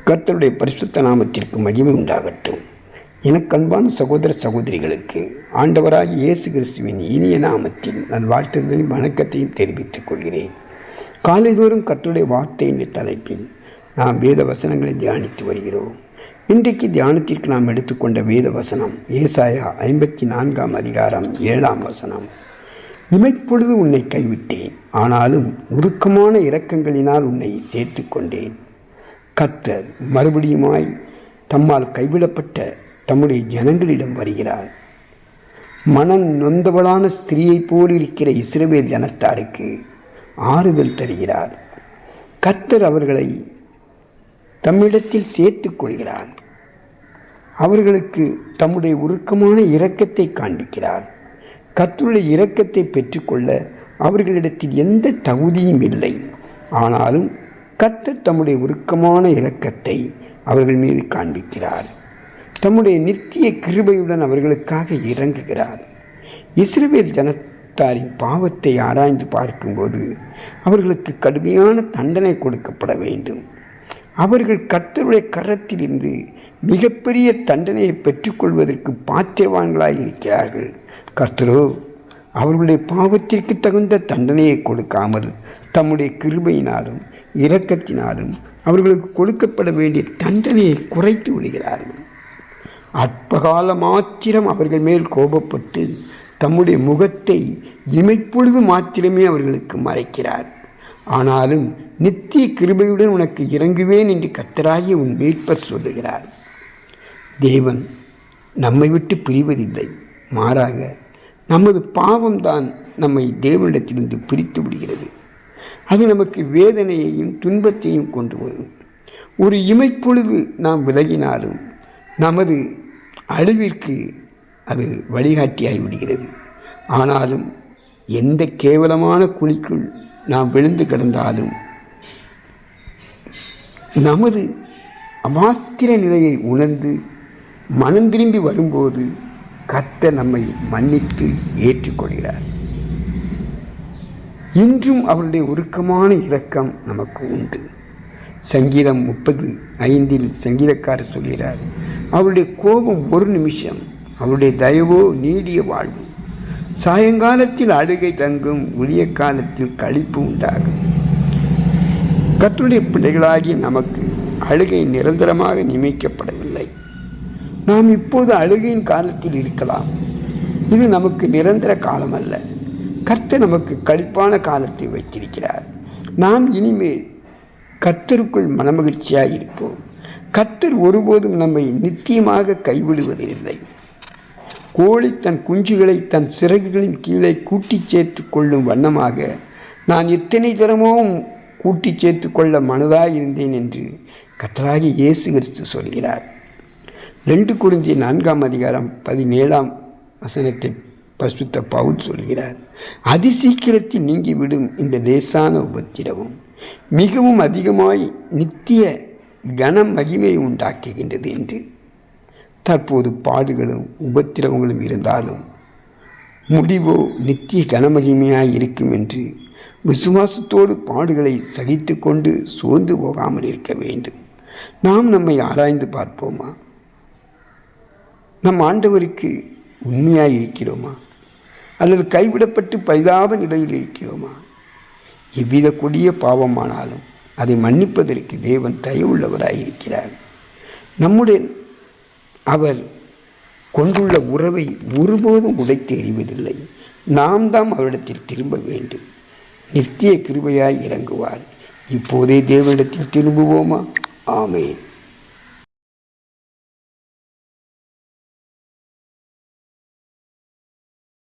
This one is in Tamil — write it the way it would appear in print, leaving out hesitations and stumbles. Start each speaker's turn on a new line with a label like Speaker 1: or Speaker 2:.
Speaker 1: கர்த்தருடைய பரிசுத்த நாமத்திற்கு மகிமை உண்டாகட்டும். எனக்கு அன்பான சகோதர சகோதரிகளுக்கு ஆண்டவராகிய இயேசு கிறிஸ்துவின் இனிய நாமத்தில் நல்வாழ்த்துகளையும் வணக்கத்தையும் தெரிவித்துக் கொள்கிறேன். காலைதோறும் கர்த்தருடைய வார்த்தை என்ற தலைப்பில் நாம் வேத வசனங்களை தியானித்து வருகிறோம். இன்றைக்கு தியானத்திற்கு நாம் எடுத்துக்கொண்ட வேத வசனம் ஏசாயா 54 அதிகாரம் 7 வசனம். இமைப்பொழுது உன்னை கைவிட்டேன், ஆனாலும் உருக்கமான இரக்கங்களினால் உன்னை சேர்த்து கொண்டேன். கர்த்தர் மறுபடியுமாய் தம்மால் கைவிடப்பட்ட தம்முடைய ஜனங்களிடம் வருகிறார். மனம் நொந்தவளான ஸ்திரீயைப் போல் இருக்கிற இஸ்ரவேல் ஜனத்தாருக்கு ஆறுதல் தருகிறார். கர்த்தர் அவர்களை தம்மிடத்தில் சேர்த்து கொள்கிறார். அவர்களுக்கு தம்முடைய உருக்கமான இரக்கத்தை காண்பிக்கிறார். கர்த்தருடைய இரக்கத்தை பெற்றுக்கொள்ள அவர்களிடத்தில் எந்த தகுதியும் இல்லை. ஆனாலும் கர்த்தர் தம்முடைய உருக்கமான இரக்கத்தை அவர்கள் மீது காண்பிக்கிறார். தம்முடைய நித்திய கிருபையுடன் அவர்களுக்காக இறங்குகிறார். இஸ்ரவேல் ஜனத்தாரின் பாவத்தை ஆராய்ந்து பார்க்கும்போது அவர்களுக்கு கடுமையான தண்டனை கொடுக்கப்பட வேண்டும். அவர்கள் கர்த்தருடைய கரத்திலிருந்து மிகப்பெரிய தண்டனையை பெற்றுக்கொள்வதற்கு பாத்திரவான்களாக இருக்கிறார்கள். கர்த்தரோ அவர்களுடைய பாவத்திற்கு தகுந்த தண்டனையை கொடுக்காமல் தம்முடைய கிருபையினாலும் இரக்கத்தினாலும் அவர்களுக்கு கொடுக்கப்பட வேண்டிய தண்டனையை குறைத்து விடுகிறார்கள். அற்பகால மாத்திரம் அவர்கள் மேல் கோபப்பட்டு தம்முடைய முகத்தை இமைப்பொழுது மாத்திரமே அவர்களுக்கு மறைக்கிறார். ஆனாலும் நித்திய கிருபையுடன் உனக்கு இறங்குவேன் என்று கர்த்தராகிய உன் மீட்பர் சொல்லுகிறார். தேவன் நம்மை விட்டு பிரிவதில்லை, மாறாக நமது பாவம்தான் நம்மை தேவனிடத்திலிருந்து பிரித்து விடுகிறது. அது நமக்கு வேதனையையும் துன்பத்தையும் கொண்டு வரும். ஒரு இமைப்பொழுது நாம் விலகினாலும் நமது அழிவிற்கு அது வழிகாட்டியாகிவிடுகிறது. ஆனாலும் எந்த கேவலமான குழிக்குள் நாம் விழுந்து கிடந்தாலும் நமது அமாத்திர நிலையை உணர்ந்து மனம் திரும்பி வரும்போது கர்த்தர் நம்மை மன்னித்து ஏற்றுக்கொள்கிறார். இன்றும் அவருடைய உருக்கமான இரக்கம் நமக்கு உண்டு. சங்கீதம் 30:5 சங்கீதக்காரர் சொல்கிறார், அவருடைய கோபம் ஒரு நிமிஷம், அவருடைய தயவோ நீடிய வாழ்வு. சாயங்காலத்தில் அழுகை தங்கும், விடிய காலத்தில் களிப்பு உண்டாகும். கர்த்தருடைய பிள்ளைகளாகிய நமக்கு அழுகை நிரந்தரமாக நியமிக்கப்படவில்லை. நாம் இப்போது அழுகையின் காலத்தில் இருக்கலாம். இது நமக்கு நிரந்தர காலம் அல்ல. கர்த்தர் நமக்கு களிப்பான காலத்தை வைத்திருக்கிறார். நாம் இனிமேல் கர்த்தருக்குள் மனமகிழ்ச்சியாக இருப்போம். கர்த்தர் ஒருபோதும் நம்மை நித்தியமாக கைவிடுவதில்லை. கோழி தன் குஞ்சுகளை தன் சிறகுகளின் கீழே கூட்டி சேர்த்து கொள்ளும் வண்ணமாக நான் எத்தனை தரமோ கூட்டி சேர்த்து கொள்ள மனதாக இருந்தேன் என்று கர்த்தராகிய இயேசு கிறிஸ்து சொல்கிறார். 2 கொரிந்தியர் 4 அதிகாரம் 17 வசனத்தை பரிசுத்த பவுல் சொல்கிறார், அதிசீக்கிரத்தில் நீங்கிவிடும் இந்த லேசான உபத்திரவம் மிகவும் அதிகமாய் நித்திய கன மகிமையை உண்டாக்குகின்றது என்று. தற்போது பாடுகளும் உபத்திரவங்களும் இருந்தாலும் முடிவோ நித்திய கனமகிமையாய் இருக்கும் என்று விசுவாசத்தோடு பாடுகளை சகித்து கொண்டு சோர்ந்து போகாமல் இருக்க வேண்டும். நாம் நம்மை ஆராய்ந்து பார்ப்போமா? நம் ஆண்டவருக்கு உண்மையாக இருக்கிறோமா? அல்லது கைவிடப்பட்டு பரிதாப நிலையில் இருக்கிறோமா? எவ்வித கொடிய பாவமானாலும் அதை மன்னிப்பதற்கு தேவன் தயவுள்ளவராயிருக்கிறார். நம்முடைய அவர் கொண்டுள்ள உறவை ஒருபோதும் உடைத்து எறிவதில்லை. நாம் தான் அவரிடத்தில் திரும்ப வேண்டும். நித்திய கிருபையாய் இறங்குவார். இப்போதே தேவனிடத்தில் திரும்புவோமா? ஆமென்.